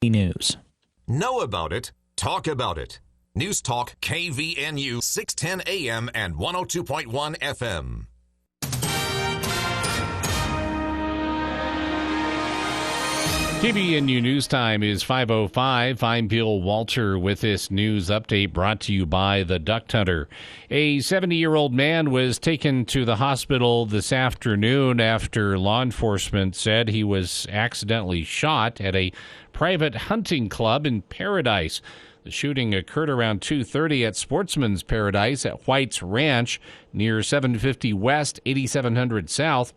News. Know about it. Talk about it. News Talk KVNU 610 AM and 102.1 FM. KVNU News Time is 5:05. I'm Bill Walter with this news update brought to you by the Duck Hunter. A 70-year-old man was taken to the hospital this afternoon after law enforcement said he was accidentally shot at a private hunting club in Paradise. The shooting occurred around 2:30 at Sportsman's Paradise at White's Ranch near 750 West, 8700 South.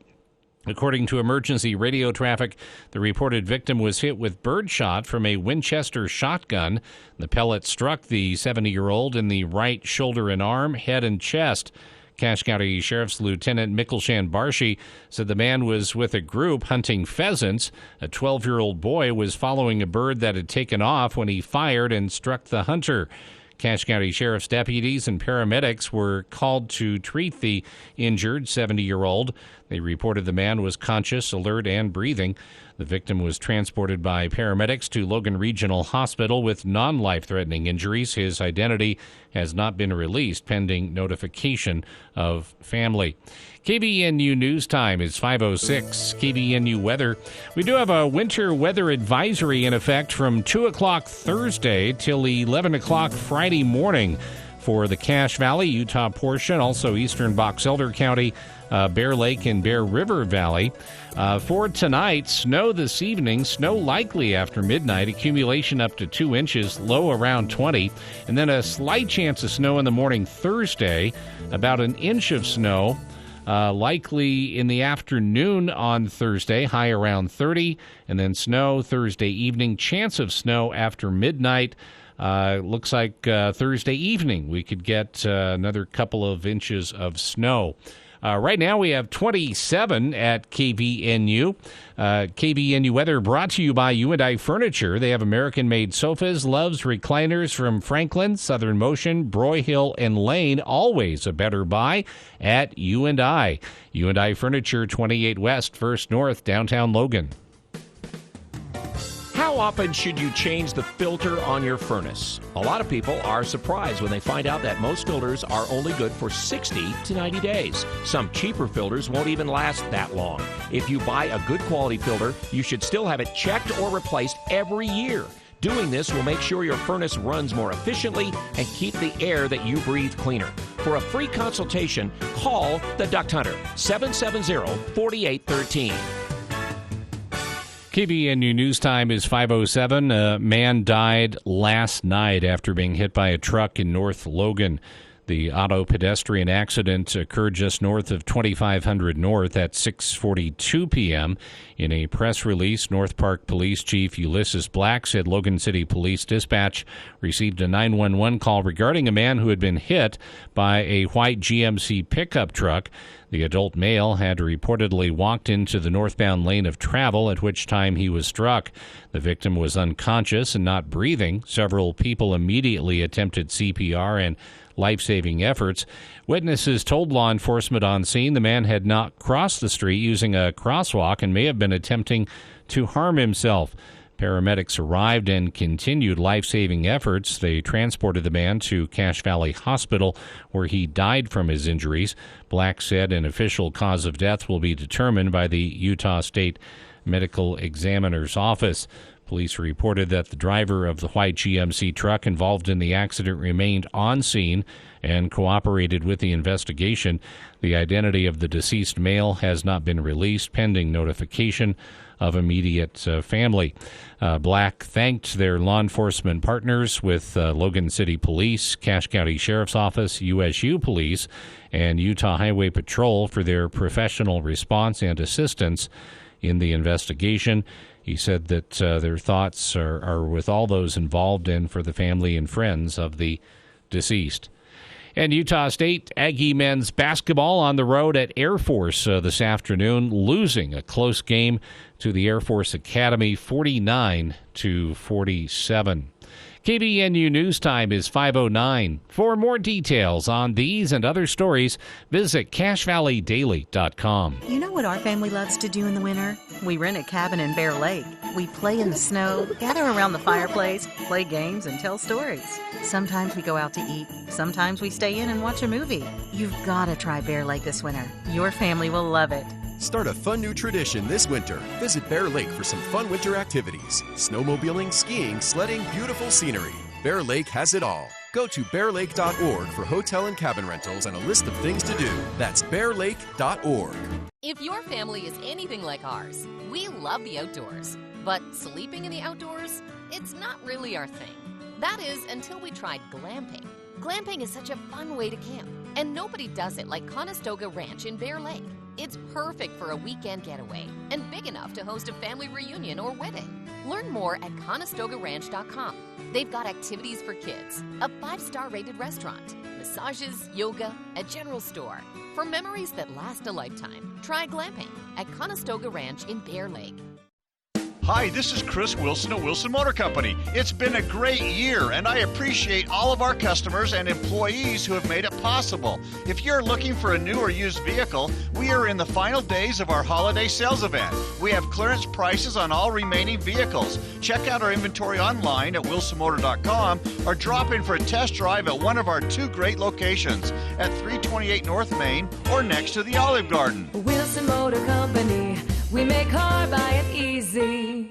According to emergency radio traffic, the reported victim was hit with birdshot from a Winchester shotgun. The pellet struck the 70-year-old in the right shoulder and arm, head, and chest. Cache County Sheriff's Lieutenant Mickelshan Barshi said the man was with a group hunting pheasants. A 12-year-old boy was following a bird that had taken off when he fired and struck the hunter. Cache County Sheriff's deputies and paramedics were called to treat the injured 70-year-old. They reported the man was conscious, alert, and breathing. The victim was transported by paramedics to Logan Regional Hospital with non-life-threatening injuries. His identity has not been released pending notification of family. KVNU News Time is 5:06. KVNU weather. We do have a winter weather advisory in effect from 2 o'clock Thursday till 11 o'clock Friday morning for the Cache Valley, Utah portion, also eastern Box Elder County, Bear Lake, and Bear River Valley. For tonight, snow this evening, snow likely after midnight, accumulation up to 2 inches, low around 20, and then a slight chance of snow in the morning Thursday, about an inch of snow. Likely in the afternoon on Thursday, high around 30, and then snow Thursday evening, chance of snow after midnight. Looks like Thursday evening we could get another couple of inches of snow. Right now we have 27 at KVNU. KVNU weather brought to you by U&I Furniture. They have American-made sofas, loves, recliners from Franklin, Southern Motion, Broyhill, and Lane. Always a better buy at U&I. U&I Furniture, 28 West, 1st North, downtown Logan. How often should you change the filter on your furnace? A lot of people are surprised when they find out that most filters are only good for 60 to 90 days. Some cheaper filters won't even last that long. If you buy a good quality filter, you should still have it checked or replaced every year. Doing this will make sure your furnace runs more efficiently and keep the air that you breathe cleaner. For a free consultation, call the Duct Hunter, 770-4813. KVNU News Time is 5:07. A man died last night after being hit by a truck in North Logan. The auto pedestrian accident occurred just north of 2500 North at 6:42 p.m. In a press release, North Park Police Chief Ulysses Black said Logan City Police Dispatch received a 911 call regarding a man who had been hit by a white GMC pickup truck. The adult male had reportedly walked into the northbound lane of travel, at which time he was struck. The victim was unconscious and not breathing. Several people immediately attempted CPR and life-saving efforts. Witnesses told law enforcement on scene the man had not crossed the street using a crosswalk and may have been attempting to harm himself. Paramedics arrived and continued life-saving efforts. They transported the man to Cache Valley Hospital, where he died from his injuries. Black said an official cause of death will be determined by the Utah State Medical Examiner's Office. Police reported that the driver of the white GMC truck involved in the accident remained on scene and cooperated with the investigation. The identity of the deceased male has not been released, pending notification of immediate family. Black thanked their law enforcement partners with Logan City Police, Cache County Sheriff's Office, USU Police, and Utah Highway Patrol for their professional response and assistance in the investigation. He said that their thoughts are with all those involved and for the family and friends of the deceased. And Utah State Aggie men's basketball on the road at Air Force this afternoon, losing a close game to the Air Force Academy, 49-47. KVNU News Time is 5:09. For more details on these and other stories, visit CashValleyDaily.com. You know what our family loves to do in the winter? We rent a cabin in Bear Lake. We play in the snow, gather around the fireplace, play games, and tell stories. Sometimes we go out to eat. Sometimes we stay in and watch a movie. You've got to try Bear Lake this winter. Your family will love it. Start a fun new tradition this winter. Visit Bear Lake for some fun winter activities. Snowmobiling, skiing, sledding, beautiful scenery. Bear Lake has it all. Go to bearlake.org for hotel and cabin rentals and a list of things to do. That's bearlake.org. If your family is anything like ours, we love the outdoors. But sleeping in the outdoors, it's not really our thing. That is, until we tried glamping. Glamping is such a fun way to camp, and nobody does it like Conestoga Ranch in Bear Lake. It's perfect for a weekend getaway and big enough to host a family reunion or wedding. Learn more at ConestogaRanch.com. They've got activities for kids, a 5-star rated restaurant, massages, yoga, a general store. For memories that last a lifetime, try glamping at Conestoga Ranch in Bear Lake. Hi, this is Chris Wilson of Wilson Motor Company. It's been a great year, and I appreciate all of our customers and employees who have made it possible. If you're looking for a new or used vehicle, we are in the final days of our holiday sales event. We have clearance prices on all remaining vehicles. Check out our inventory online at wilsonmotor.com or drop in for a test drive at one of our 2 great locations at 328 North Main or next to the Olive Garden. Wilson Motor Company. We make car buying easy.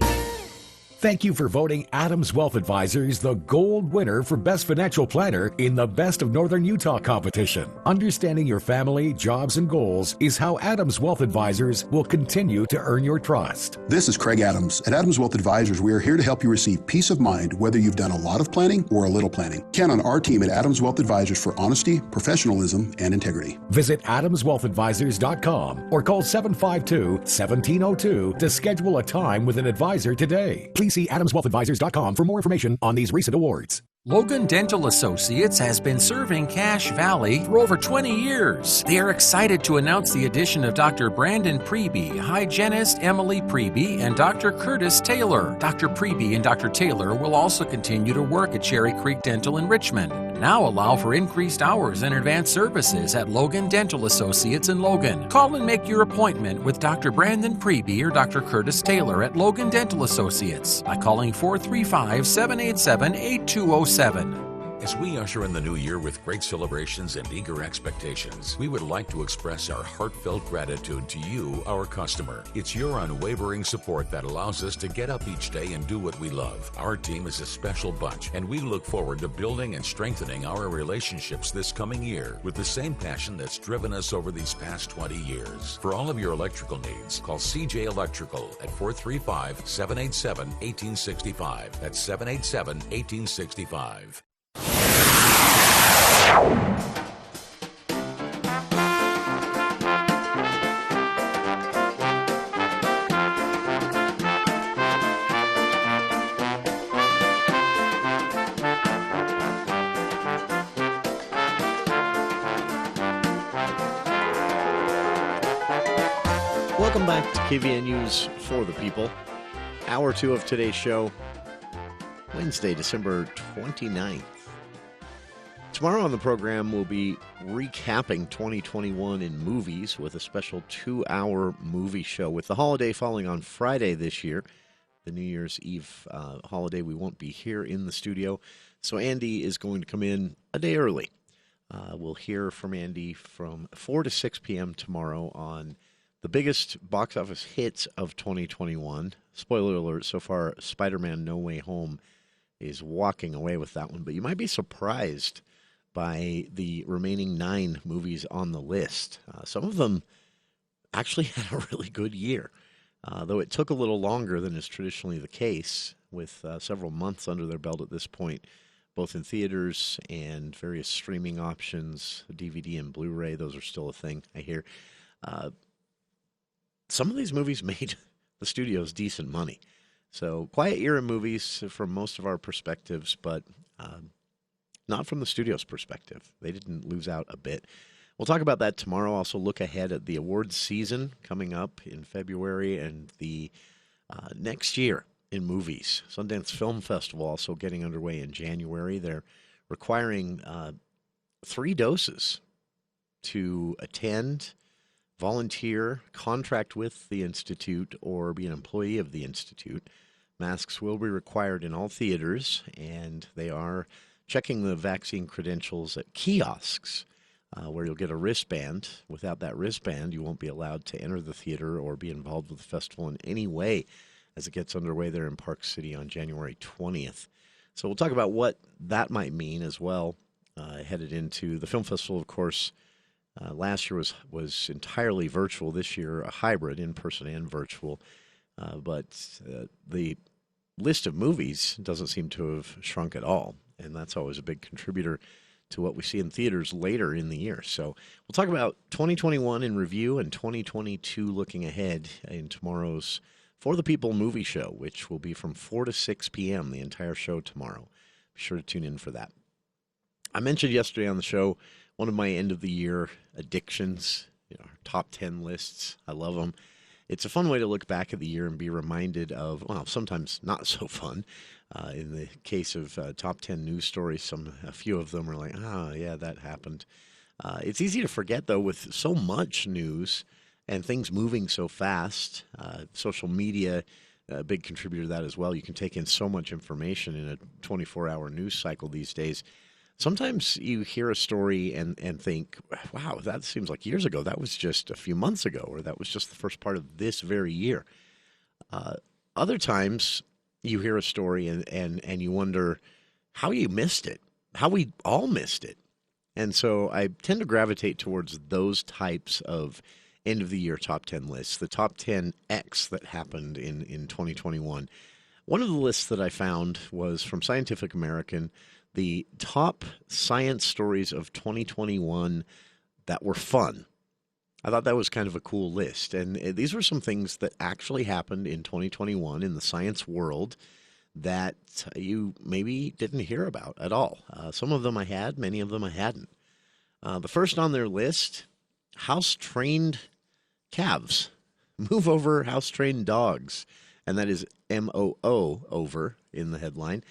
Thank you for voting Adams Wealth Advisors the gold winner for Best Financial Planner in the Best of Northern Utah competition. Understanding your family, jobs, and goals is how Adams Wealth Advisors will continue to earn your trust. This is Craig Adams. At Adams Wealth Advisors, we are here to help you receive peace of mind whether you've done a lot of planning or a little planning. Count on our team at Adams Wealth Advisors for honesty, professionalism, and integrity. Visit AdamsWealthAdvisors.com or call 752-1702 to schedule a time with an advisor today. Please see AdamsWealthAdvisors.com for more information on these recent awards. Logan Dental Associates has been serving Cache Valley for over 20 years. They are excited to announce the addition of Dr. Brandon Preby, hygienist Emily Preby, and Dr. Curtis Taylor. Dr. Preby and Dr. Taylor will also continue to work at Cherry Creek Dental in Richmond. Now allow for increased hours and advanced services at Logan Dental Associates in Logan. Call and make your appointment with Dr. Brandon Preby or Dr. Curtis Taylor at Logan Dental Associates by calling 435-787-8207. As we usher in the new year with great celebrations and eager expectations, we would like to express our heartfelt gratitude to you, our customer. It's your unwavering support that allows us to get up each day and do what we love. Our team is a special bunch, and we look forward to building and strengthening our relationships this coming year with the same passion that's driven us over these past 20 years. For all of your electrical needs, call CJ Electrical at 435-787-1865. That's 787-1865. Welcome back to KVNU's For the People. Hour 2 of today's show, Wednesday, December 29th. Tomorrow on the program, we'll be recapping 2021 in movies with a special 2-hour movie show. With the holiday falling on Friday this year, the New Year's Eve holiday, we won't be here in the studio. So Andy is going to come in a day early. We'll hear from Andy from 4 to 6 p.m. tomorrow on the biggest box office hits of 2021. Spoiler alert, so far, Spider-Man No Way Home is walking away with that one. But you might be surprised by the remaining 9 movies on the list. Some of them actually had a really good year, though it took a little longer than is traditionally the case, with several months under their belt at this point, both in theaters and various streaming options, DVD and Blu-ray. Those are still a thing, I hear. Some of these movies made the studios decent money. So quiet year in movies from most of our perspectives, but not from the studio's perspective. They didn't lose out a bit. We'll talk about that tomorrow. Also look ahead at the awards season coming up in February and the next year in movies. Sundance Film Festival also getting underway in January. They're requiring 3 doses to attend, volunteer, contract with the Institute, or be an employee of the Institute. Masks will be required in all theaters, and they are checking the vaccine credentials at kiosks where you'll get a wristband. Without that wristband, you won't be allowed to enter the theater or be involved with the festival in any way as it gets underway there in Park City on January 20th. So we'll talk about what that might mean as well, headed into the film festival, of course. Last year was entirely virtual. This year, a hybrid, in-person and virtual. But the list of movies doesn't seem to have shrunk at all, and that's always a big contributor to what we see in theaters later in the year. So we'll talk about 2021 in review and 2022 looking ahead in tomorrow's For the People movie show, which will be from 4 to 6 p.m., the entire show tomorrow. Be sure to tune in for that. I mentioned yesterday on the show one of my end-of-the-year addictions, our top 10 lists. I love them. It's a fun way to look back at the year and be reminded of, well, sometimes not so fun. In the case of top 10 news stories, a few of them are like, yeah, that happened. It's easy to forget, though, with so much news and things moving so fast. Social media, a big contributor to that as well. You can take in so much information in a 24-hour news cycle these days. Sometimes you hear a story and think, wow, that seems like years ago. That was just a few months ago, or that was just the first part of this very year. Other times you hear a story and you wonder how you missed it, how we all missed it. And so I tend to gravitate towards those types of end-of-the-year top 10 lists, the top 10 X that happened in 2021. One of the lists that I found was from Scientific American, the top science stories of 2021 that were fun. I thought that was kind of a cool list. And these were some things that actually happened in 2021 in the science world that you maybe didn't hear about at all. Some of them I had, many of them I hadn't. The first on their list, house-trained calves. Move over house-trained dogs. And that is MOO over in the headline.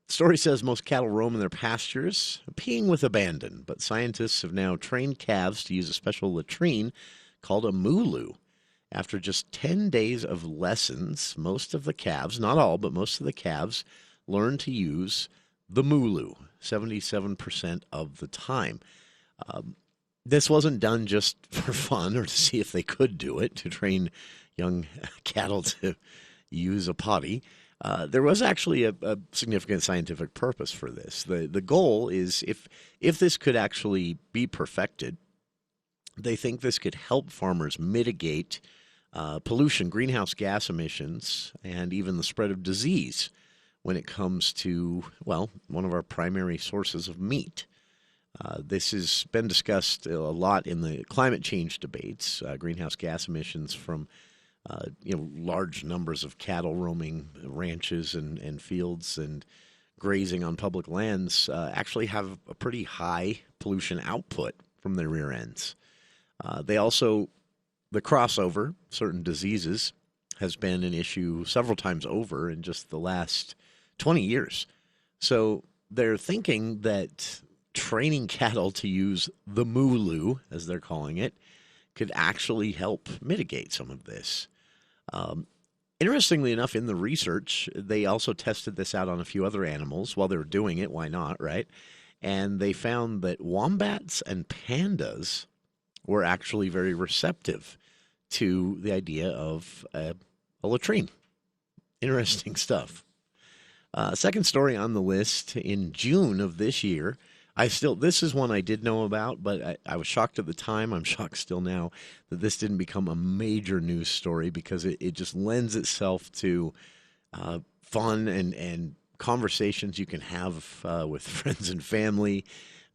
Story says most cattle roam in their pastures, peeing with abandon, but scientists have now trained calves to use a special latrine called a mooloo. After just 10 days of lessons, most of the calves, not all, but most of the calves, learn to use the mooloo 77% of the time. This wasn't done just for fun or to see if they could do it, to train young cattle to use a potty. There was actually a significant scientific purpose for this. The goal is if this could actually be perfected, they think this could help farmers mitigate pollution, greenhouse gas emissions, and even the spread of disease when it comes to, well, one of our primary sources of meat. This has been discussed a lot in the climate change debates, greenhouse gas emissions from large numbers of cattle roaming ranches and fields and grazing on public lands actually have a pretty high pollution output from their rear ends. The crossover, certain diseases, has been an issue several times over in just the last 20 years. So they're thinking that training cattle to use the mooloo, as they're calling it, could actually help mitigate some of this. Interestingly enough, in the research, they also tested this out on a few other animals while they were doing it. Why not, right? And they found that wombats and pandas were actually very receptive to the idea of a latrine. Interesting stuff. Second story on the list, in June of this year, this is one I did know about, but I was shocked at the time. I'm shocked still now that this didn't become a major news story because it just lends itself to fun and conversations you can have with friends and family.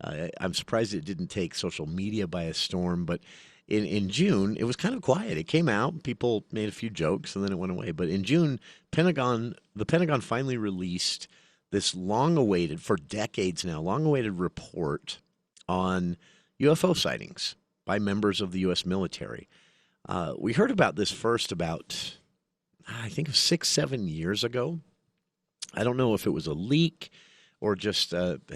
I'm surprised it didn't take social media by a storm, but in June, it was kind of quiet. It came out, people made a few jokes, and then it went away. But in June, the Pentagon finally released this long-awaited, for decades now, long-awaited report on UFO sightings by members of the U.S. military. We heard about this first about I think, 6-7 years ago. I don't know if it was a leak or just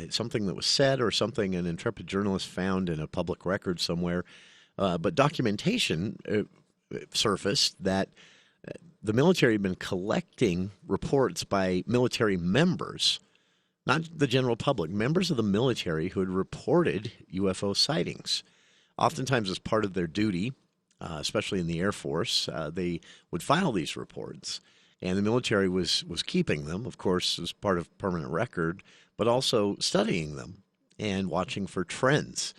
something that was said or something an intrepid journalist found in a public record somewhere. But documentation surfaced that the military had been collecting reports by military members, not the general public, members of the military who had reported UFO sightings. Oftentimes, as part of their duty, especially in the Air Force, they would file these reports. And the military was keeping them, of course, as part of permanent record, but also studying them and watching for trends.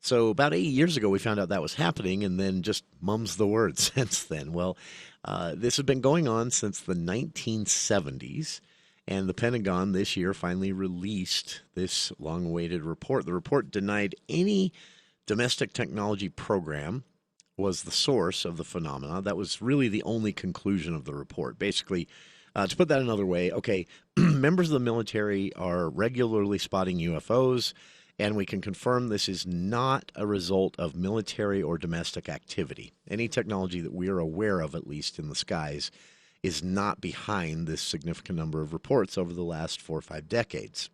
So about 8 years ago, we found out that was happening, and then just mum's the word since then. Well, this has been going on since the 1970s, and the Pentagon this year finally released this long-awaited report. The report denied any domestic technology program was the source of the phenomena. That was really the only conclusion of the report. Basically, to put that another way, okay, members of the military are regularly spotting UFOs, and we can confirm this is not a result of military or domestic activity. Any technology that we are aware of, at least in the skies, is not behind this significant number of reports over the last 4 or 5 decades.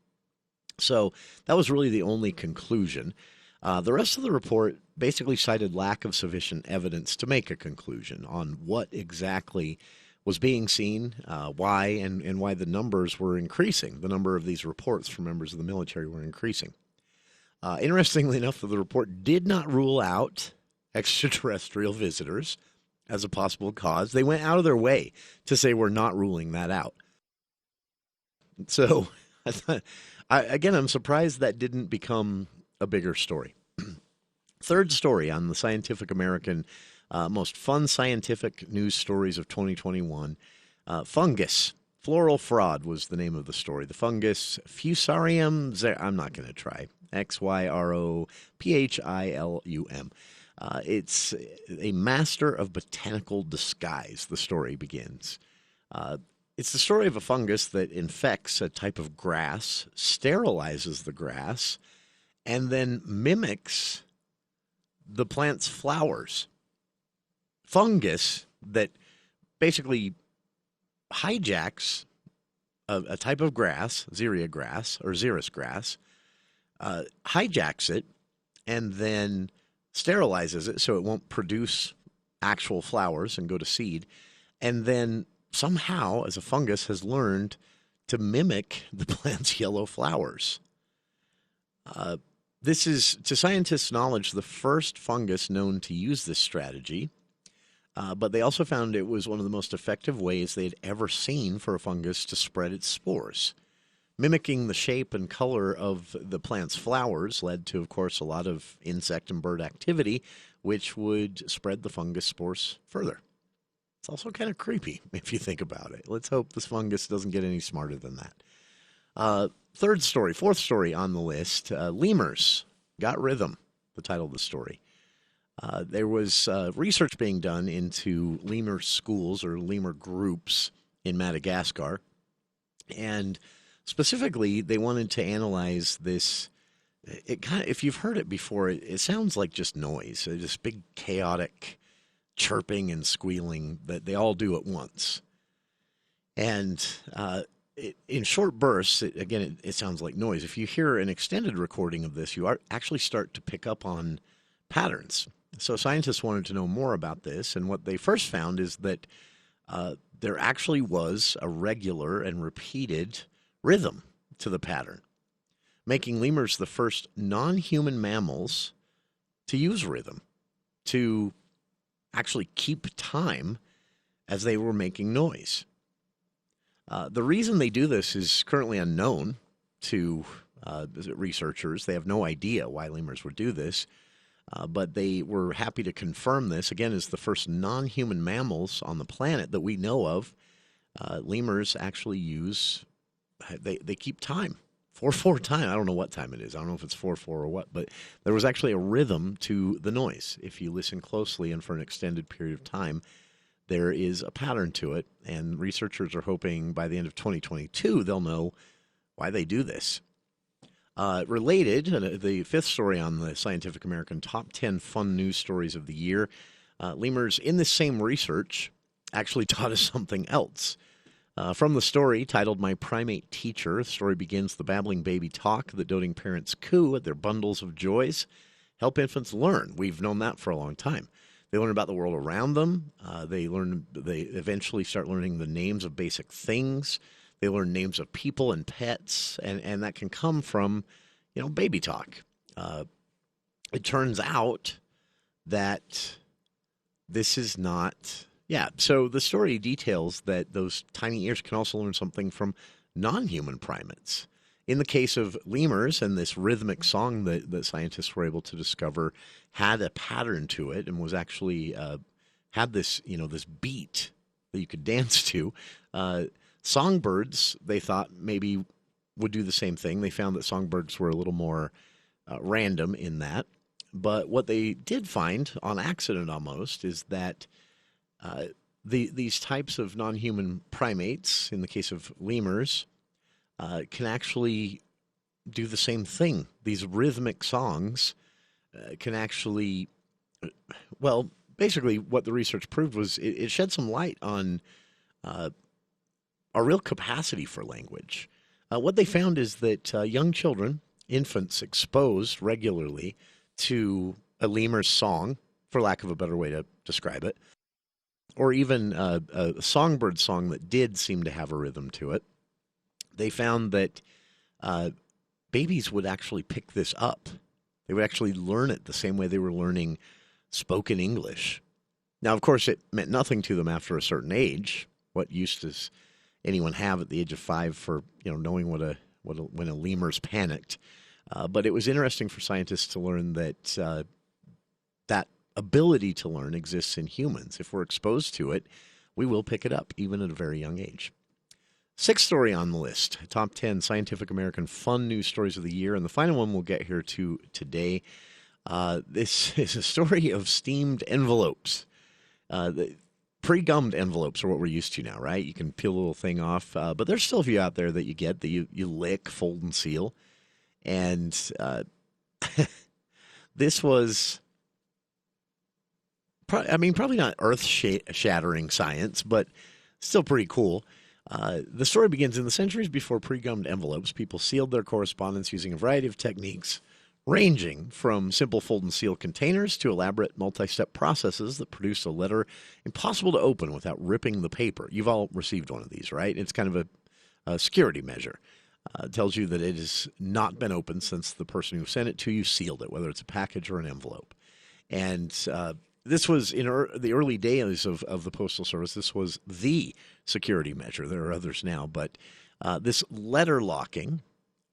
So that was really the only conclusion. The rest of the report basically cited lack of sufficient evidence to make a conclusion on what exactly was being seen, why, and why the numbers were increasing. The number of these reports from members of the military were increasing. Interestingly enough, the report did not rule out extraterrestrial visitors as a possible cause. They went out of their way to say we're not ruling that out. So, I'm surprised that didn't become a bigger story. Third story on the Scientific American most fun scientific news stories of 2021. Fungus. Floral fraud was the name of the story. The fungus Fusarium, I'm not going to try, XYROPHILUM. It's a master of botanical disguise, the story begins. It's the story of a fungus that infects a type of grass, sterilizes the grass, and then mimics the plant's flowers. Fungus that basically hijacks a type of grass, xeria grass or xeris grass, hijacks it and then sterilizes it so it won't produce actual flowers and go to seed, and then somehow, as a fungus, has learned to mimic the plant's yellow flowers. This is, to scientists' knowledge, the first fungus known to use this strategy. But they also found it was one of the most effective ways they had ever seen for a fungus to spread its spores. Mimicking the shape and color of the plant's flowers led to, of course, a lot of insect and bird activity, which would spread the fungus spores further. It's also kind of creepy if you think about it. Let's hope this fungus doesn't get any smarter than that. Fourth story on the list, lemurs got rhythm, the title of the story. There was research being done into lemur schools or lemur groups in Madagascar. And specifically, they wanted to analyze this. If you've heard it before, it sounds like just noise, this big chaotic chirping and squealing that they all do at once. And in short bursts, it sounds like noise. If you hear an extended recording of this, you actually start to pick up on patterns. So scientists wanted to know more about this, and what they first found is that there actually was a regular and repeated rhythm to the pattern, making lemurs the first non-human mammals to use rhythm, to actually keep time as they were making noise. The reason they do this is currently unknown to researchers. They have no idea why lemurs would do this. But they were happy to confirm this, again, as the first non-human mammals on the planet that we know of. Lemurs actually they keep time, 4/4 time. I don't know what time it is. I don't know if it's 4/4 or what, but there was actually a rhythm to the noise. If you listen closely and for an extended period of time, there is a pattern to it, and researchers are hoping by the end of 2022 they'll know why they do this. Related, the fifth story on the Scientific American top 10 fun news stories of the year, lemurs in this same research actually taught us something else. From the story titled My Primate Teacher, the story begins: the babbling baby talk, the doting parents coo at their bundles of joys, help infants learn. We've known that for a long time. They learn about the world around them. They eventually start learning the names of basic things. They learn names of people and pets, and that can come from, baby talk. It turns out that this is not... Yeah, so the story details that those tiny ears can also learn something from non-human primates. In the case of lemurs, and this rhythmic song that scientists were able to discover had a pattern to it and was actually had this, this beat that you could dance to. Songbirds, they thought maybe would do the same thing. They found that songbirds were a little more random in that. But what they did find, on accident almost, is that these types of non-human primates, in the case of lemurs, can actually do the same thing. These rhythmic songs can actually, basically what the research proved was it shed some light on a real capacity for language. What they found is that young children, infants exposed regularly to a lemur's song, for lack of a better way to describe it, or even a songbird song that did seem to have a rhythm to it, they found that babies would actually pick this up. They would actually learn it the same way they were learning spoken English. Now, of course, it meant nothing to them after a certain age. What use does anyone have at the age of 5 for knowing when a lemur's panicked? But it was interesting for scientists to learn that that ability to learn exists in humans. If we're exposed to it, we will pick it up, even at a very young age. Sixth story on the list, top 10 Scientific American fun news stories of the year. And the final one we'll get here to today. This is a story of steamed envelopes. The pre-gummed envelopes are what we're used to now, right? You can peel a little thing off. But there's still a few out there that you get that you lick, fold, and seal. And this was... probably not earth-shattering science, but still pretty cool. The story begins: in the centuries before pre-gummed envelopes, people sealed their correspondence using a variety of techniques, ranging from simple fold and seal containers to elaborate multi-step processes that produced a letter impossible to open without ripping the paper. You've all received one of these, right? It's kind of a security measure. It tells you that it has not been opened since the person who sent it to you sealed it, whether it's a package or an envelope. And this was in the early days of the Postal Service. This was the security measure. There are others now, but this letter locking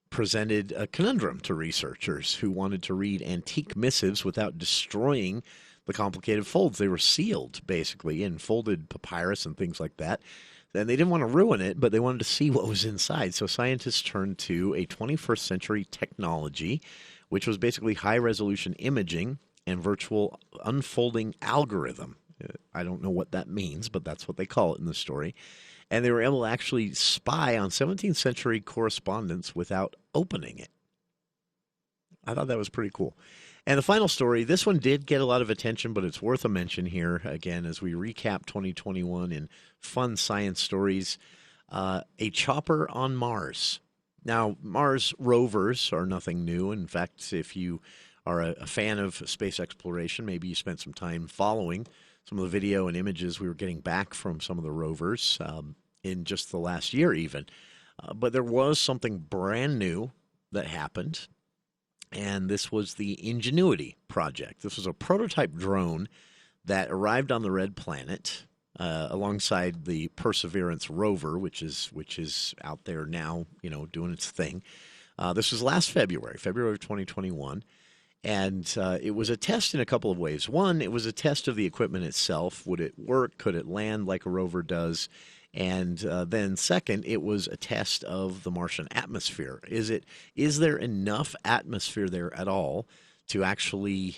presented a conundrum to researchers who wanted to read antique missives without destroying the complicated folds. They were sealed, basically, in folded papyrus and things like that. And they didn't want to ruin it, but they wanted to see what was inside. So scientists turned to a 21st century technology, which was basically high-resolution imaging and virtual unfolding algorithm. I don't know what that means, but that's what they call it in the story. And they were able to actually spy on 17th century correspondence without opening it. I thought that was pretty cool. And the final story, this one did get a lot of attention, but it's worth a mention here, again, as we recap 2021 in fun science stories. A chopper on Mars. Now, Mars rovers are nothing new. In fact, if you are a fan of space exploration, maybe you spent some time following some of the video and images we were getting back from some of the rovers in just the last year even. But there was something brand new that happened, and this was the Ingenuity project. This was a prototype drone that arrived on the Red Planet alongside the Perseverance rover, which is out there now, doing its thing. This was last February of 2021. And it was a test in a couple of ways. One, it was a test of the equipment itself. Would it work? Could it land like a rover does? And then second, it was a test of the Martian atmosphere. Is there enough atmosphere there at all to actually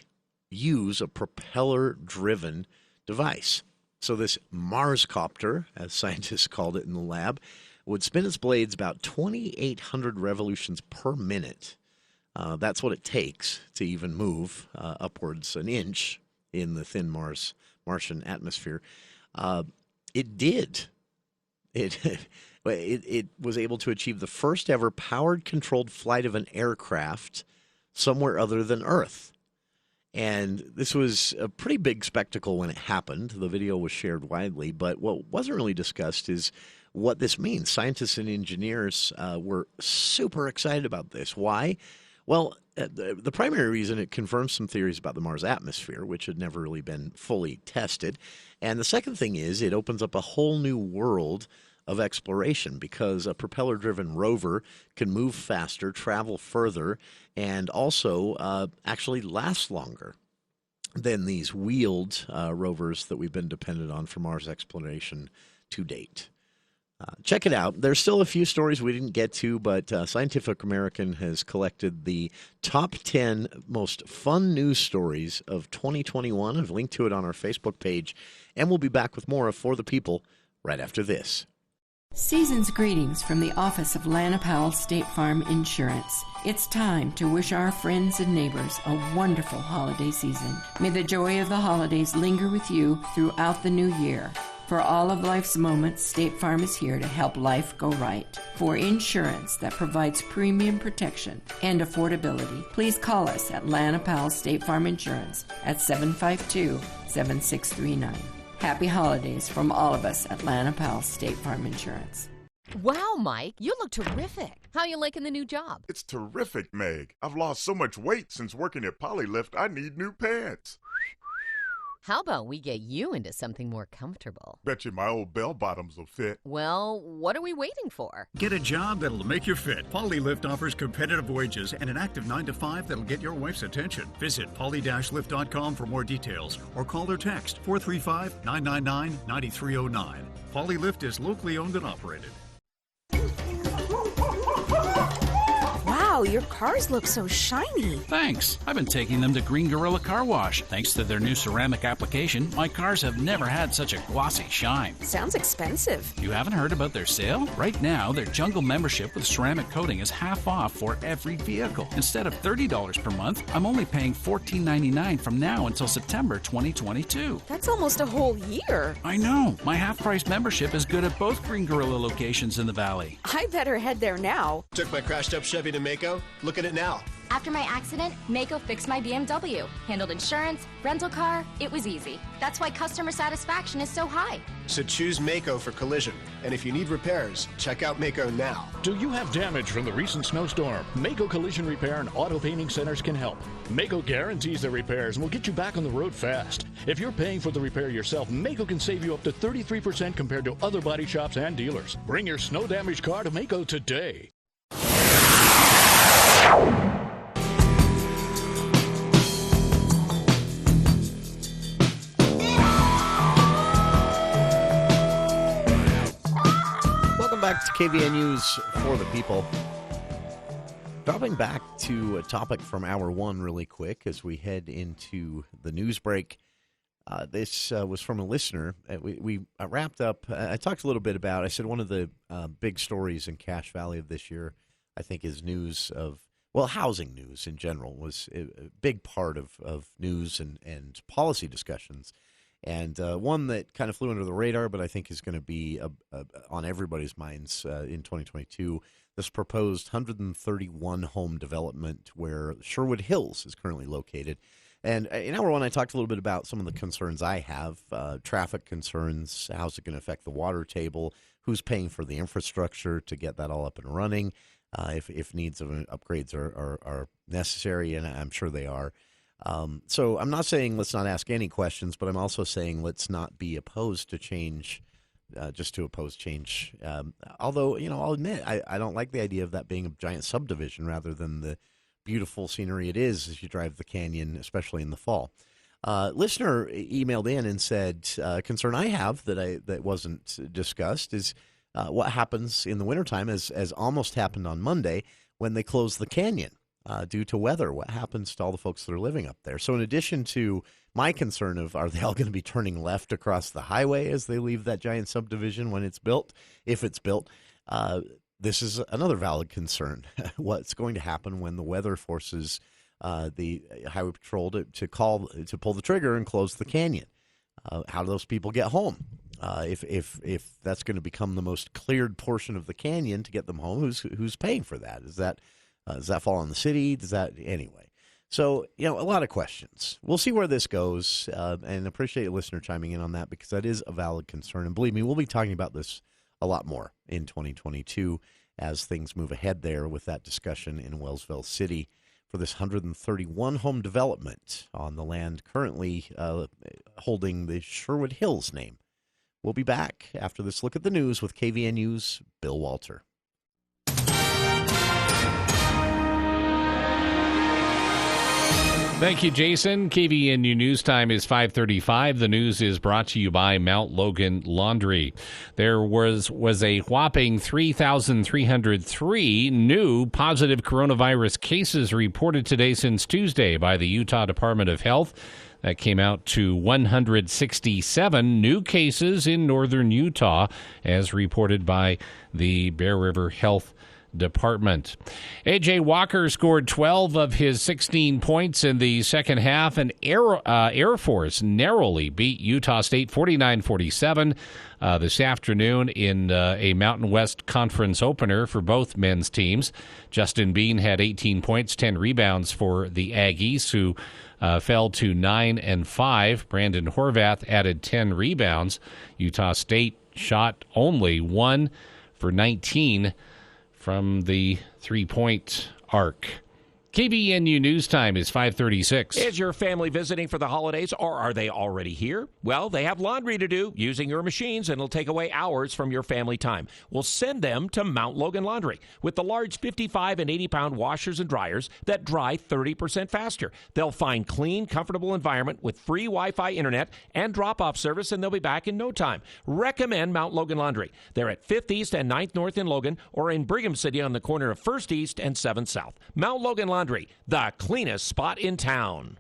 use a propeller-driven device? So this Marscopter, as scientists called it in the lab, would spin its blades about 2,800 revolutions per minute. That's what it takes to even move upwards an inch in the thin Martian atmosphere. It did. It was able to achieve the first ever powered controlled flight of an aircraft somewhere other than Earth. And this was a pretty big spectacle when it happened. The video was shared widely, but what wasn't really discussed is what this means. Scientists and engineers were super excited about this. Why? Well, the primary reason, it confirms some theories about the Mars atmosphere, which had never really been fully tested. And the second thing is it opens up a whole new world of exploration, because a propeller-driven rover can move faster, travel further, and also actually last longer than these wheeled rovers that we've been dependent on for Mars exploration to date. Check it out. There's still a few stories we didn't get to, but Scientific American has collected the top 10 most fun news stories of 2021. I've linked to it on our Facebook page, and we'll be back with more of For the People right after this. Season's greetings from the office of Lana Powell State Farm Insurance. It's time to wish our friends and neighbors a wonderful holiday season. May the joy of the holidays linger with you throughout the new year. For all of life's moments, State Farm is here to help life go right. For insurance that provides premium protection and affordability, please call us at Lana Powell State Farm Insurance at 752-7639. Happy holidays from all of us at Lana Powell State Farm Insurance. Wow, Mike, you look terrific. How you liking the new job? It's terrific, Meg. I've lost so much weight since working at Polylift, I need new pants. How about we get you into something more comfortable? Bet you my old bell bottoms will fit. Well, what are we waiting for? Get a job that'll make you fit. Polylift offers competitive wages and an active 9-to-5 that'll get your wife's attention. Visit poly-lift.com for more details or call or text 435-999-9309. Polylift is locally owned and operated. Wow, your cars look so shiny. Thanks. I've been taking them to Green Gorilla Car Wash. Thanks to their new ceramic application, my cars have never had such a glossy shine. Sounds expensive. You haven't heard about their sale? Right now, their Jungle membership with ceramic coating is half off for every vehicle. Instead of $30 per month, I'm only paying $14.99 from now until September 2022. That's almost a whole year. I know. My half-price membership is good at both Green Gorilla locations in the Valley. I better head there now. Took my crashed-up Chevy to Mako. Look at it now. After my accident, Mako fixed my BMW. Handled insurance, rental car, it was easy. That's why customer satisfaction is so high. So choose Mako for collision. And if you need repairs, check out Mako now. Do you have damage from the recent snowstorm? Mako Collision Repair and Auto Painting Centers can help. Mako guarantees the repairs and will get you back on the road fast. If you're paying for the repair yourself, Mako can save you up to 33% compared to other body shops and dealers. Bring your snow-damaged car to Mako today. Welcome back to KVN News for the People. Dropping back to a topic from Hour 1 really quick as we head into the news break. This was from a listener. We wrapped up. I talked a little bit about, I said one of the big stories in Cache Valley of this year, I think, is news of, well, housing news in general was a big part of news and policy discussions. And one that kind of flew under the radar, but I think is going to be on everybody's minds in 2022, this proposed 131-home development where Sherwood Hills is currently located. And in Hour 1, I talked a little bit about some of the concerns I have, traffic concerns, how's it going to affect the water table, who's paying for the infrastructure to get that all up and running, if needs of upgrades are necessary, and I'm sure they are. So I'm not saying let's not ask any questions, but I'm also saying let's not be opposed to change, just to oppose change. Although, I'll admit, I don't like the idea of that being a giant subdivision rather than the beautiful scenery it is as you drive the canyon, especially in the fall. Listener emailed in and said, concern I have that wasn't discussed is what happens in the wintertime, as almost happened on Monday, when they close the canyon due to weather. What happens to all the folks that are living up there? So in addition to my concern of are they all going to be turning left across the highway as they leave that giant subdivision when it's built, if it's built, this is another valid concern. What's going to happen when the weather forces the Highway Patrol to pull the trigger and close the canyon? How do those people get home? If that's going to become the most cleared portion of the canyon to get them home, who's paying for that? Does that fall on the city? Anyway? So, a lot of questions. We'll see where this goes, and appreciate a listener chiming in on that because that is a valid concern. And believe me, we'll be talking about this a lot more in 2022 as things move ahead there with that discussion in Wellsville City for this 131-home development on the land currently holding the Sherwood Hills name. We'll be back after this look at the news with KVNU's Bill Walter. Thank you, Jason. KVNU News Time is 5:35. The news is brought to you by Mount Logan Laundry. There was a whopping 3,303 new positive coronavirus cases reported today since Tuesday by the Utah Department of Health. That came out to 167 new cases in northern Utah, as reported by the Bear River Health Department. A.J. Walker scored 12 of his 16 points in the second half, and Air Force narrowly beat Utah State 49-47 this afternoon in a Mountain West Conference opener for both men's teams. Justin Bean had 18 points, 10 rebounds for the Aggies, who fell to 9-5. Brandon Horvath added 10 rebounds. Utah State shot only 1 for 19 from the three-point arc. KVNU News Time is 5:36. Is your family visiting for the holidays, or are they already here? Well, they have laundry to do using your machines, and it'll take away hours from your family time. We'll send them to Mount Logan Laundry with the large 55 and 80-pound washers and dryers that dry 30% faster. They'll find clean, comfortable environment with free Wi-Fi internet and drop-off service, and they'll be back in no time. Recommend Mount Logan Laundry. They're at 5th East and 9th North in Logan, or in Brigham City on the corner of 1st East and 7th South. Mount Logan Laundry, the cleanest spot in town.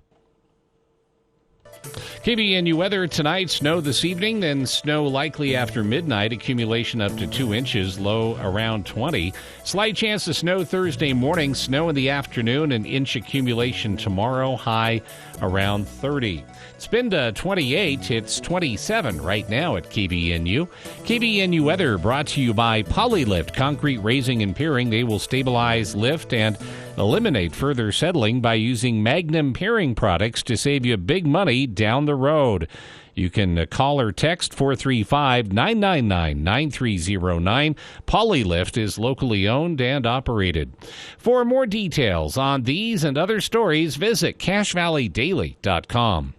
KVNU weather tonight, snow this evening, then snow likely after midnight, accumulation up to 2 inches, low around 20. Slight chance of snow Thursday morning, snow in the afternoon, an inch accumulation tomorrow, high around 30. It's been to 28, it's 27 right now at KVNU. KVNU weather brought to you by Polylift Concrete Raising and Piering. They will stabilize, lift, and eliminate further settling by using Magnum Piering products to save you big money down the road. You can call or text 435-999-9309. Polylift is locally owned and operated. For more details on these and other stories, visit CashValleyDaily.com.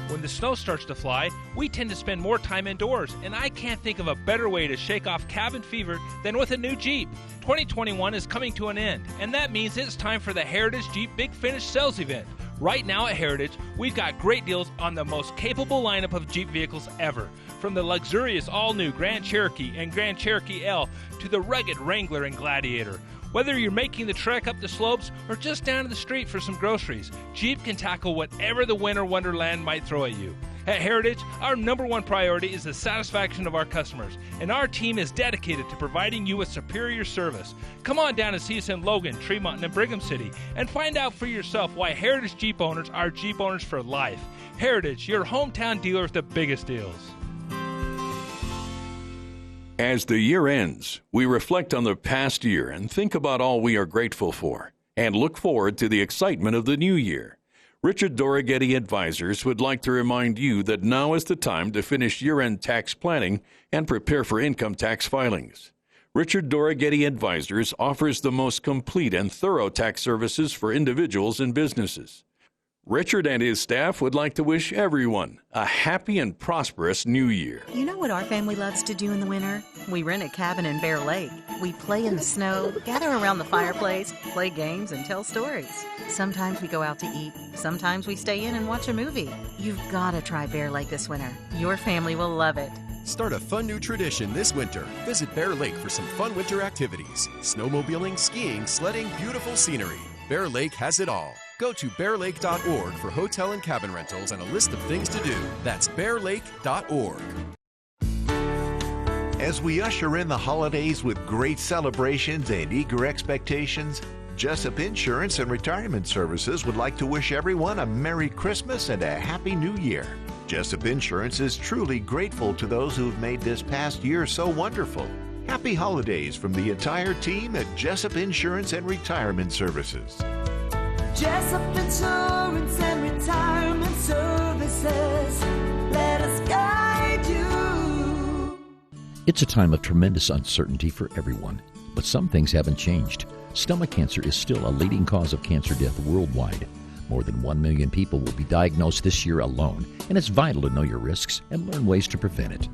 When the snow starts to fly, we tend to spend more time indoors, and I can't think of a better way to shake off cabin fever than with a new Jeep. 2021 is coming to an end, and that means it's time for the Heritage Jeep Big Finish Sales Event. Right now at Heritage, we've got great deals on the most capable lineup of Jeep vehicles ever. From the luxurious all-new Grand Cherokee and Grand Cherokee L to the rugged Wrangler and Gladiator. Whether you're making the trek up the slopes or just down to the street for some groceries, Jeep can tackle whatever the winter wonderland might throw at you. At Heritage, our number one priority is the satisfaction of our customers, and our team is dedicated to providing you with superior service. Come on down and see us in Logan, Tremont, and Brigham City, and find out for yourself why Heritage Jeep owners are Jeep owners for life. Heritage, your hometown dealer with the biggest deals. As the year ends, we reflect on the past year and think about all we are grateful for, and look forward to the excitement of the new year. Richard Dorighetti Advisors would like to remind you that now is the time to finish year-end tax planning and prepare for income tax filings. Richard Dorighetti Advisors offers the most complete and thorough tax services for individuals and businesses. Richard and his staff would like to wish everyone a happy and prosperous new year. You know what our family loves to do in the winter? We rent a cabin in Bear Lake. We play in the snow, gather around the fireplace, play games, and tell stories. Sometimes we go out to eat. Sometimes we stay in and watch a movie. You've got to try Bear Lake this winter. Your family will love it. Start a fun new tradition this winter. Visit Bear Lake for some fun winter activities. Snowmobiling, skiing, sledding, beautiful scenery. Bear Lake has it all. Go to bearlake.org for hotel and cabin rentals and a list of things to do. That's bearlake.org. As we usher in the holidays with great celebrations and eager expectations, Jessup Insurance and Retirement Services would like to wish everyone a Merry Christmas and a Happy New Year. Jessup Insurance is truly grateful to those who've made this past year so wonderful. Happy holidays from the entire team at Jessup Insurance and Retirement Services. Jessup Insurance and Retirement Services. Let us guide you. It's a time of tremendous uncertainty for everyone, but some things haven't changed. Stomach cancer is still a leading cause of cancer death worldwide. More than 1 million people will be diagnosed this year alone, and it's vital to know your risks and learn ways to prevent it.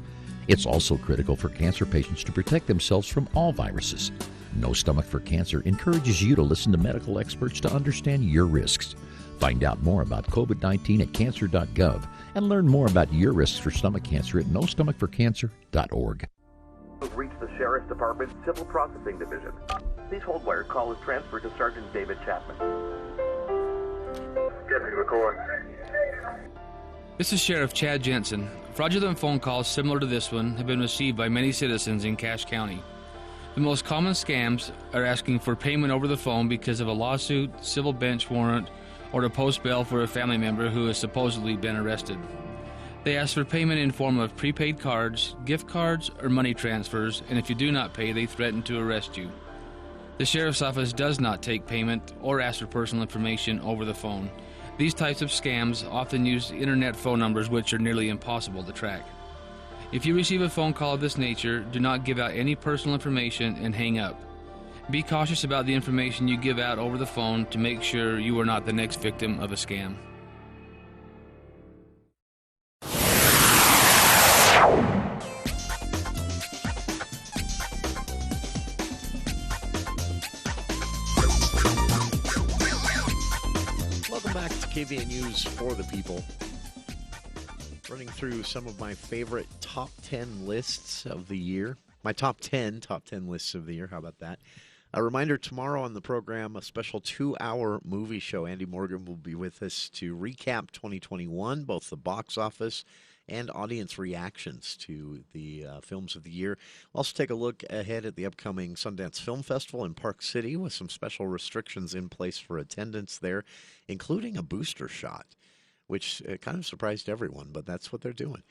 It's also critical for cancer patients to protect themselves from all viruses. No Stomach for Cancer encourages you to listen to medical experts to understand your risks. Find out more about COVID-19 at cancer.gov and learn more about your risks for stomach cancer at nostomachforcancer.org. We've reached the Sheriff's Department Civil Processing Division. Please hold where call is transferred to Sergeant David Chapman. Deputy record. This is Sheriff Chad Jensen. Fraudulent phone calls similar to this one have been received by many citizens in Cache County. The most common scams are asking for payment over the phone because of a lawsuit, civil bench warrant, or to post bail for a family member who has supposedly been arrested. They ask for payment in form of prepaid cards, gift cards, or money transfers, and if you do not pay, they threaten to arrest you. The Sheriff's Office does not take payment or ask for personal information over the phone. These types of scams often use internet phone numbers which are nearly impossible to track. If you receive a phone call of this nature, do not give out any personal information and hang up. Be cautious about the information you give out over the phone to make sure you are not the next victim of a scam. Welcome back to KVN News for the People. Running through some of my favorite top 10 lists of the year. My top 10 lists of the year. How about that? A reminder, tomorrow on the program, a special 2-hour movie show. Andy Morgan will be with us to recap 2021, both the box office and audience reactions to the films of the year. We'll also take a look ahead at the upcoming Sundance Film Festival in Park City with some special restrictions in place for attendance there, including a booster shot, which kind of surprised everyone, but that's what they're doing.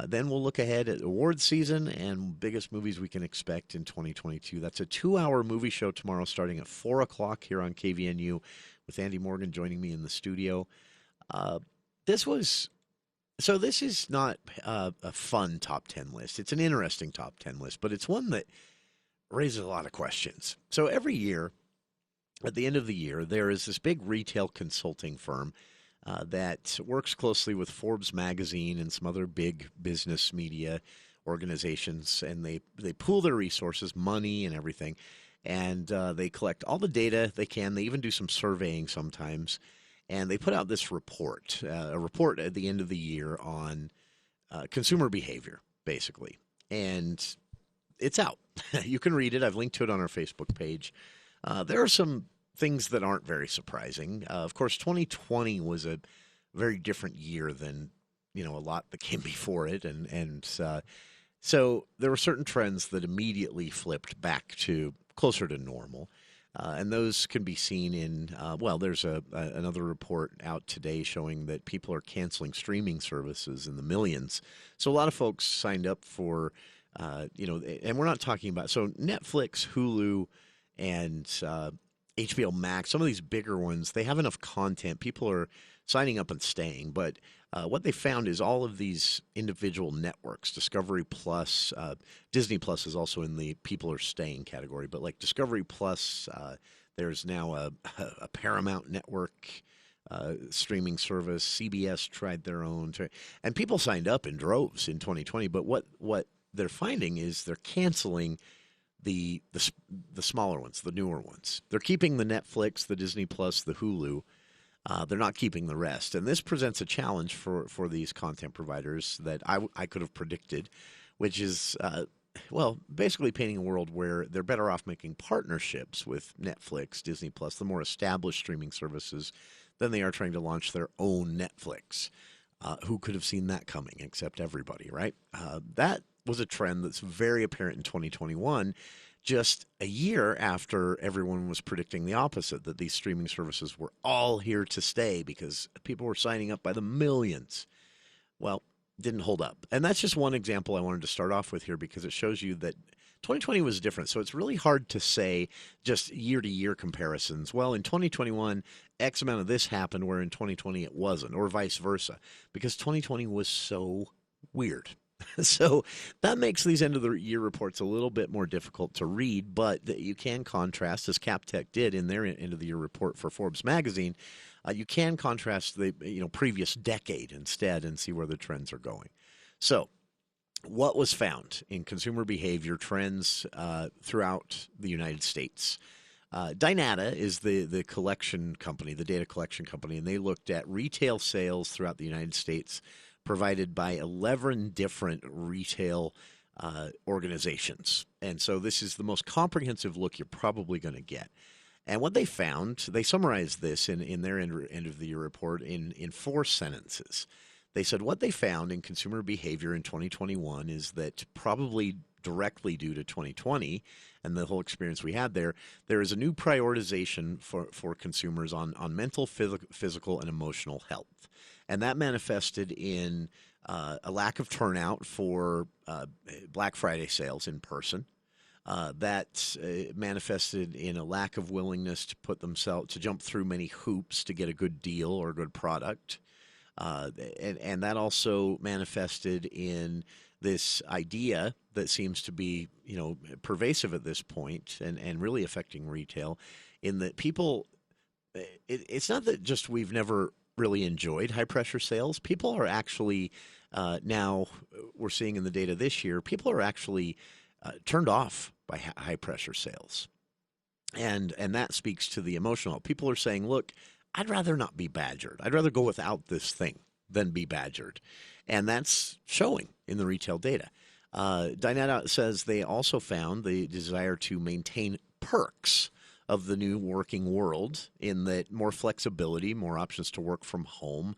Then we'll look ahead at awards season and biggest movies we can expect in 2022. That's a 2-hour movie show tomorrow starting at 4 o'clock here on KVNU with Andy Morgan joining me in the studio. This is not a fun top 10 list. It's an interesting top 10 list, but it's one that raises a lot of questions. So every year, at the end of the year, there is this big retail consulting firm that works closely with Forbes magazine and some other big business media organizations, and they pool their resources, money and everything, and they collect all the data they can. They even do some surveying sometimes, and they put out this report, a report at the end of the year on consumer behavior, basically, and it's out. You can read it. I've linked to it on our Facebook page. There are some things that aren't very surprising. Of course, 2020 was a very different year than, a lot that came before it. And so there were certain trends that immediately flipped back to closer to normal. And those can be seen in, there's another report out today showing that people are canceling streaming services in the millions. So a lot of folks signed up for, and we're not talking about, so Netflix, Hulu, and HBO Max, some of these bigger ones, they have enough content. People are signing up and staying. But what they found is all of these individual networks, Discovery Plus, Disney Plus is also in the people are staying category. But like Discovery Plus, there's now a Paramount Network streaming service. CBS tried their own. And people signed up in droves in 2020. But what they're finding is they're canceling the smaller ones, the newer ones. They're keeping the Netflix, the Disney Plus, the Hulu. They're not keeping the rest. And this presents a challenge for these content providers that I could have predicted, which is, basically painting a world where they're better off making partnerships with Netflix, Disney Plus, the more established streaming services, than they are trying to launch their own Netflix. Who could have seen that coming except everybody, right? That was a trend that's very apparent in 2021, just a year after everyone was predicting the opposite, that these streaming services were all here to stay because people were signing up by the millions. Well, didn't hold up. And that's just one example I wanted to start off with here because it shows you that 2020 was different. So it's really hard to say just year-to-year comparisons. Well, in 2021, X amount of this happened where in 2020 it wasn't, or vice versa, because 2020 was so weird. So that makes these end-of-the-year reports a little bit more difficult to read, but you can contrast, as CapTech did in their end-of-the-year report for Forbes magazine, you can contrast the previous decade instead and see where the trends are going. So what was found in consumer behavior trends throughout the United States? Dynata is the collection company, the data collection company, and they looked at retail sales throughout the United States provided by 11 different retail organizations. And so this is the most comprehensive look you're probably going to get. And what they found, they summarized this in their end-of-the-year report in 4 sentences. They said what they found in consumer behavior in 2021 is that probably directly due to 2020 and the whole experience we had there is a new prioritization for consumers on mental, physical, and emotional health. And that manifested in a lack of turnout for Black Friday sales in person. That manifested in a lack of willingness to jump through many hoops to get a good deal or a good product. And that also manifested in this idea that seems to be, pervasive at this point and really affecting retail in that people, it's not that just we've never really enjoyed high pressure sales. People are actually, now we're seeing in the data this year, people are actually turned off by high pressure sales. And that speaks to the emotional. People are saying, look, I'd rather not be badgered. I'd rather go without this thing than be badgered. And that's showing in the retail data. Dynata says they also found the desire to maintain perks of the new working world in that more flexibility, more options to work from home,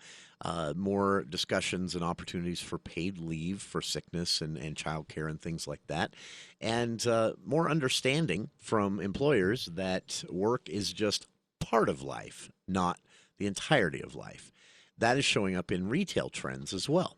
more discussions and opportunities for paid leave for sickness and childcare and things like that, and more understanding from employers that work is just part of life, not the entirety of life. That is showing up in retail trends as well.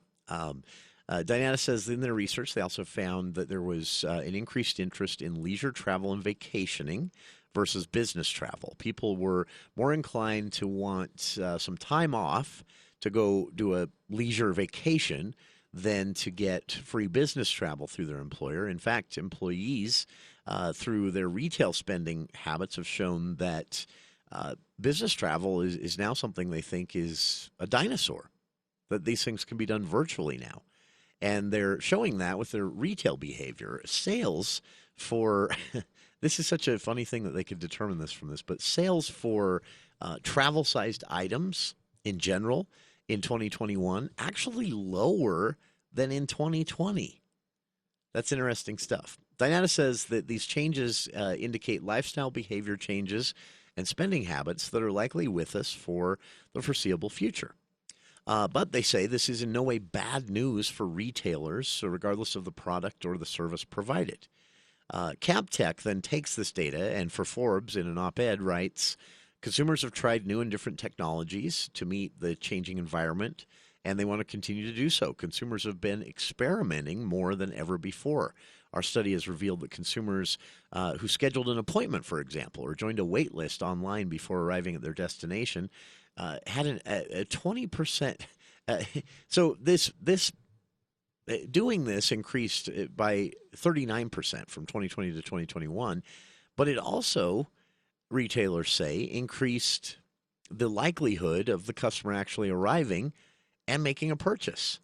Dynata says in their research, they also found that there was an increased interest in leisure travel and vacationing versus business travel. People were more inclined to want some time off to go do a leisure vacation than to get free business travel through their employer. In fact, employees, through their retail spending habits, have shown that business travel is now something they think is a dinosaur, that these things can be done virtually now. And they're showing that with their retail behavior. Sales for this is such a funny thing that they could determine this from this, but sales for travel-sized items in general in 2021 actually lower than in 2020. That's interesting stuff. Dynata says that these changes indicate lifestyle behavior changes and spending habits that are likely with us for the foreseeable future. But they say this is in no way bad news for retailers, regardless of the product or the service provided. CapTech then takes this data and for Forbes in an op-ed writes, consumers have tried new and different technologies to meet the changing environment, and they want to continue to do so. Consumers have been experimenting more than ever before. Our study has revealed that consumers who scheduled an appointment, for example, or joined a wait list online before arriving at their destination had a 20%. So this doing this increased by 39% from 2020 to 2021, but it also, retailers say, increased the likelihood of the customer actually arriving and making a purchase.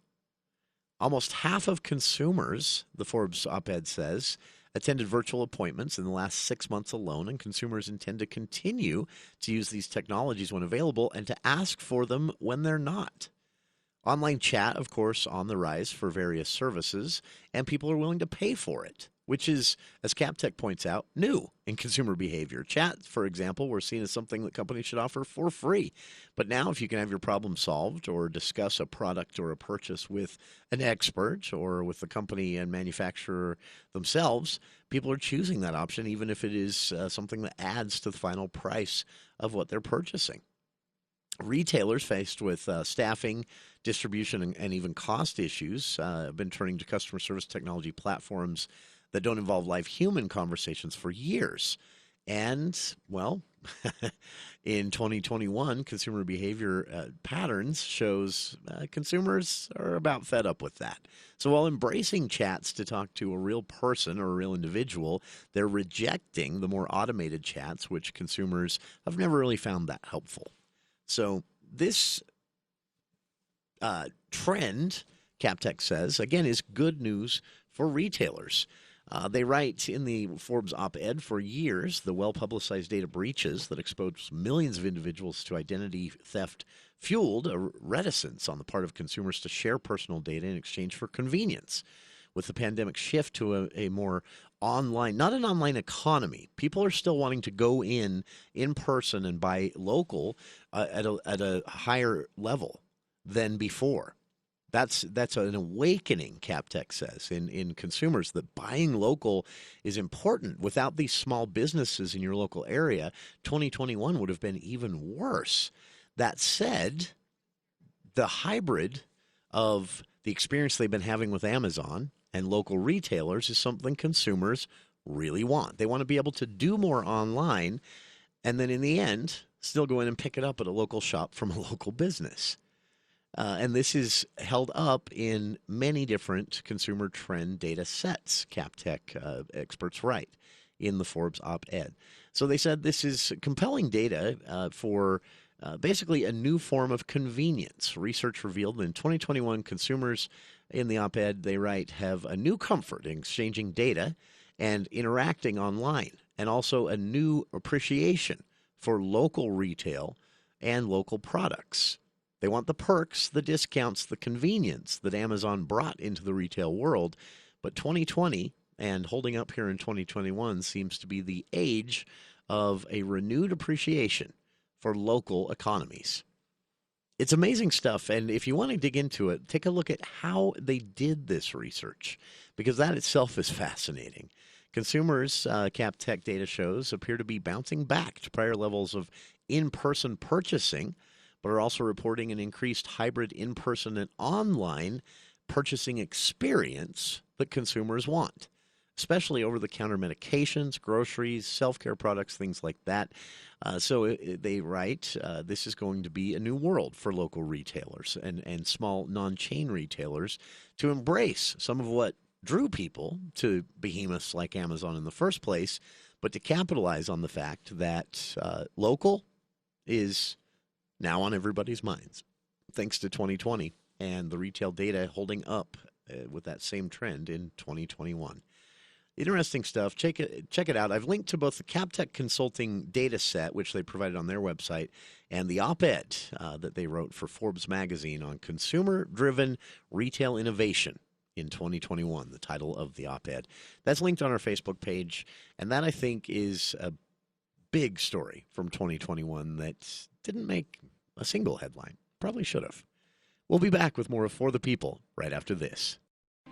Almost half of consumers, the Forbes op-ed says, attended virtual appointments in the last 6 months alone, and consumers intend to continue to use these technologies when available and to ask for them when they're not. Online chat, of course, on the rise for various services, and people are willing to pay for it, which is, as CapTech points out, new in consumer behavior. Chat, for example, we're seen as something that companies should offer for free. But now if you can have your problem solved or discuss a product or a purchase with an expert or with the company and manufacturer themselves, people are choosing that option, even if it is something that adds to the final price of what they're purchasing. Retailers faced with staffing, distribution, and even cost issues have been turning to customer service technology platforms that don't involve live human conversations for years. And, well, in 2021, consumer behavior patterns shows consumers are about fed up with that. So while embracing chats to talk to a real person or a real individual, they're rejecting the more automated chats, which consumers have never really found that helpful. So this trend, Captech says, again, is good news for retailers. They write in the Forbes op-ed, for years, the well-publicized data breaches that exposed millions of individuals to identity theft fueled a reticence on the part of consumers to share personal data in exchange for convenience. With the pandemic shift to a more online, not an online economy, people are still wanting to go in person and buy local at a higher level than before. That's an awakening, Captech says, in consumers, that buying local is important. Without these small businesses in your local area, 2021 would have been even worse. That said, the hybrid of the experience they've been having with Amazon and local retailers is something consumers really want. They want to be able to do more online and then in the end, still go in and pick it up at a local shop from a local business. And this is held up in many different consumer trend data sets, Captech experts write in the Forbes op-ed. So they said this is compelling data for basically a new form of convenience. Research revealed in 2021, consumers in the op-ed, they write, have a new comfort in exchanging data and interacting online, and also a new appreciation for local retail and local products. They want the perks, the discounts, the convenience that Amazon brought into the retail world. But 2020 and holding up here in 2021 seems to be the age of a renewed appreciation for local economies. It's amazing stuff. And if you want to dig into it, take a look at how they did this research, because that itself is fascinating. Consumers, Captech data shows, appear to be bouncing back to prior levels of in-person purchasing, but are also reporting an increased hybrid in-person and online purchasing experience that consumers want, especially over-the-counter medications, groceries, self-care products, things like that. So they write, this is going to be a new world for local retailers and small non-chain retailers to embrace some of what drew people to behemoths like Amazon in the first place, but to capitalize on the fact that local is now on everybody's minds, thanks to 2020 and the retail data holding up with that same trend in 2021. Interesting stuff. Check it out. I've linked to both the Captech Consulting data set, which they provided on their website, and the op-ed that they wrote for Forbes magazine on consumer-driven retail innovation in 2021, the title of the op-ed. That's linked on our Facebook page, and that, I think, is a big story from 2021 that didn't make a single headline. Probably should have. We'll be back with more of For the People right after this.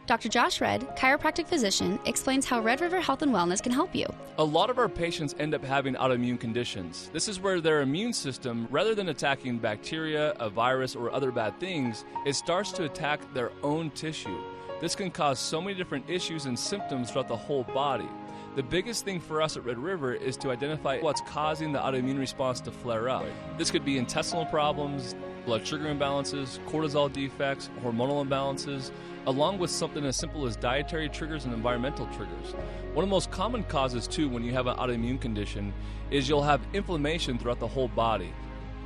Dr. Josh Red, chiropractic physician, explains how Red River Health and Wellness can help you. A lot of our patients end up having autoimmune conditions. This is where their immune system, rather than attacking bacteria, a virus, or other bad things, it starts to attack their own tissue. This can cause so many different issues and symptoms throughout the whole body. The biggest thing for us at Red River is to identify what's causing the autoimmune response to flare up. This could be intestinal problems, blood sugar imbalances, cortisol defects, hormonal imbalances, along with something as simple as dietary triggers and environmental triggers. One of the most common causes, too, when you have an autoimmune condition is you'll have inflammation throughout the whole body.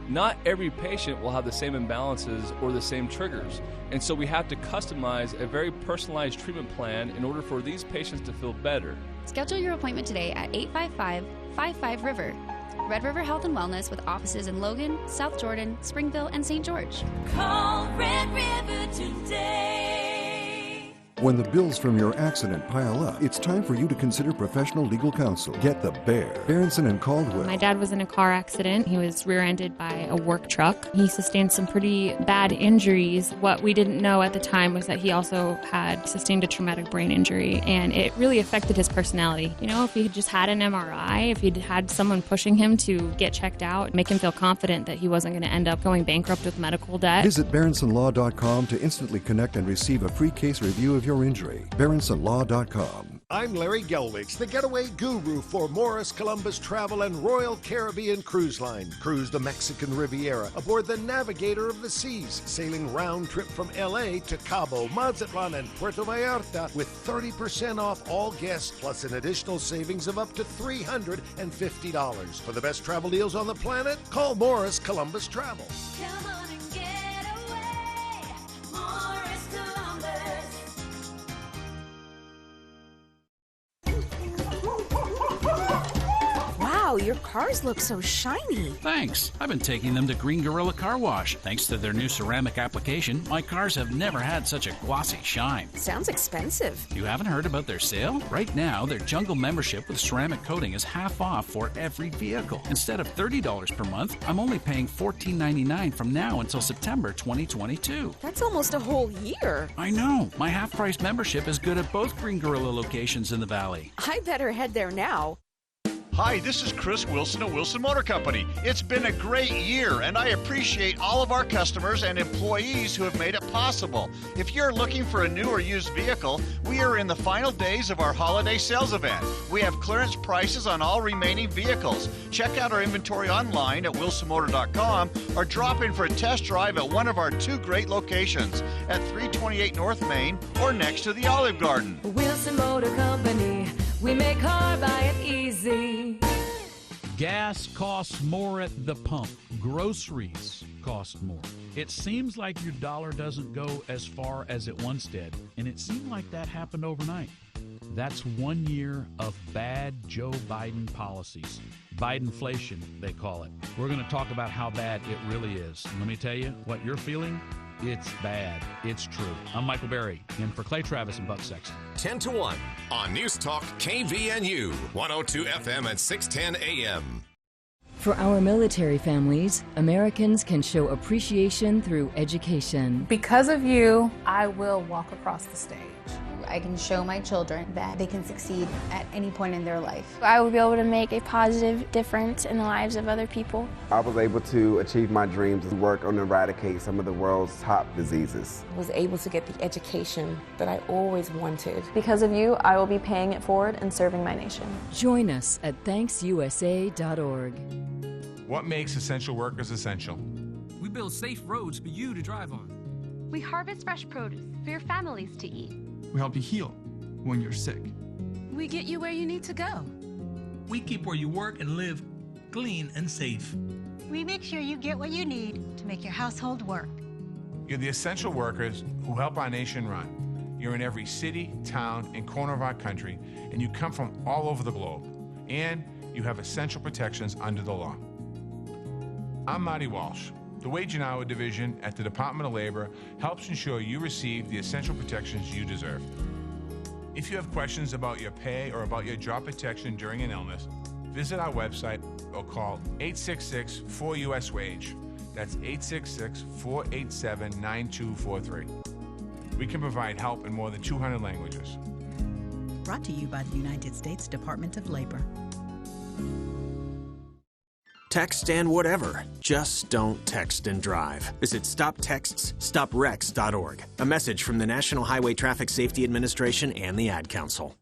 Not every patient will have the same imbalances or the same triggers, and so we have to customize a very personalized treatment plan in order for these patients to feel better. Schedule your appointment today at 855-55-RIVER. Red River Health and Wellness with offices in Logan, South Jordan, Springville, and St. George. Call Red River today. When the bills from your accident pile up, it's time for you to consider professional legal counsel. Get the Bear. Berenson and Caldwell. My dad was in a car accident. He was rear-ended by a work truck. He sustained some pretty bad injuries. What we didn't know at the time was that he also had sustained a traumatic brain injury, and it really affected his personality. You know, if he had just had an MRI, if he'd had someone pushing him to get checked out, make him feel confident that he wasn't going to end up going bankrupt with medical debt. Visit BerensonLaw.com to instantly connect and receive a free case review of your injury. BerensonLaw.com. I'm Larry Gelwigs, the getaway guru for Morris Columbus Travel and Royal Caribbean Cruise Line. Cruise the Mexican Riviera aboard the Navigator of the Seas, sailing round trip from LA to Cabo, Mazatlan, and Puerto Vallarta with 30% off all guests, plus an additional savings of up to $350. For the best travel deals on the planet, call Morris Columbus Travel. Come on and get away, Morris Columbus. Wow, your cars look so shiny. Thanks. I've been taking them to Green Gorilla Car Wash. Thanks to their new ceramic application, my cars have never had such a glossy shine. Sounds expensive. You haven't heard about their sale? Right now, their Jungle membership with ceramic coating is half off for every vehicle. Instead of $30 per month, I'm only paying $14.99 from now until September 2022. That's almost a whole year. I know. My half-price membership is good at both Green Gorilla locations in the Valley. I better head there now. Hi, this is Chris Wilson of Wilson Motor Company. It's been a great year, and I appreciate all of our customers and employees who have made it possible. If you're looking for a new or used vehicle, we are in the final days of our holiday sales event. We have clearance prices on all remaining vehicles. Check out our inventory online at wilsonmotor.com or drop in for a test drive at one of our two great locations at 328 North Main or next to the Olive Garden. Wilson Motor Company, we make car buying easy. Gas costs more at the pump. Groceries cost more. It seems like your dollar doesn't go as far as it once did, and it seemed like that happened overnight. That's 1 year of bad Joe Biden policies. Bidenflation, they call it. We're going to talk about how bad it really is. And let me tell you, what you're feeling, it's bad. It's true. I'm Michael Berry, in for Clay Travis and Buck Sexton. 10 to 1 on News Talk KVNU, 102 FM and 610 AM. For our military families, Americans can show appreciation through education. Because of you, I will walk across the stage. I can show my children that they can succeed at any point in their life. I will be able to make a positive difference in the lives of other people. I was able to achieve my dreams and work on eradicate some of the world's top diseases. I was able to get the education that I always wanted. Because of you, I will be paying it forward and serving my nation. Join us at ThanksUSA.org. What makes essential workers essential? We build safe roads for you to drive on. We harvest fresh produce for your families to eat. We help you heal when you're sick. We get you where you need to go. We keep where you work and live clean and safe. We make sure you get what you need to make your household work. You're the essential workers who help our nation run. You're in every city, town, and corner of our country, and you come from all over the globe. And you have essential protections under the law. I'm Marty Walsh. The Wage and Hour Division at the Department of Labor helps ensure you receive the essential protections you deserve. If you have questions about your pay or about your job protection during an illness, visit our website or call 866-4US-WAGE. That's 866-487-9243. We can provide help in more than 200 languages. Brought to you by the United States Department of Labor. Text and whatever. Just don't text and drive. Visit StopTextsStopWrecks.org. A message from the National Highway Traffic Safety Administration and the Ad Council.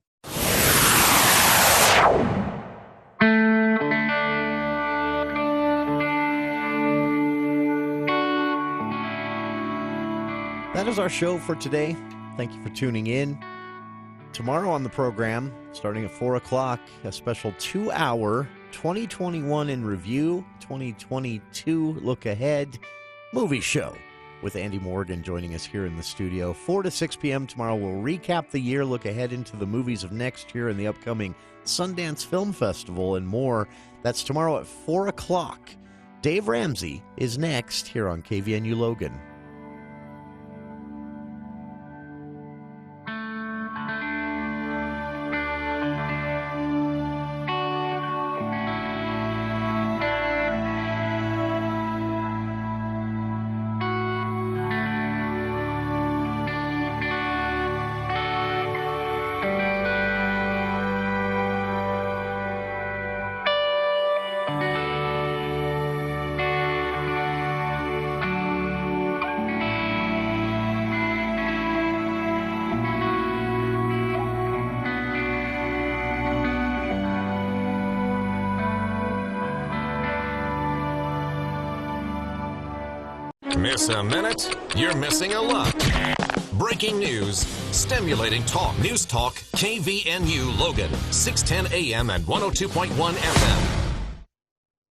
That is our show for today. Thank you for tuning in. Tomorrow on the program, starting at 4 o'clock, a special 2-hour 2021 in review, 2022 look ahead movie show with Andy Morgan joining us here in the studio. 4 to 6 p.m. tomorrow, we'll recap the year, look ahead into the movies of next year and the upcoming Sundance Film Festival and more. That's tomorrow at 4 o'clock. Dave Ramsey is next here on KVNU Logan. Miss a minute? You're missing a lot. Breaking news, stimulating talk. News Talk, KVNU Logan, 610 AM and 102.1 FM.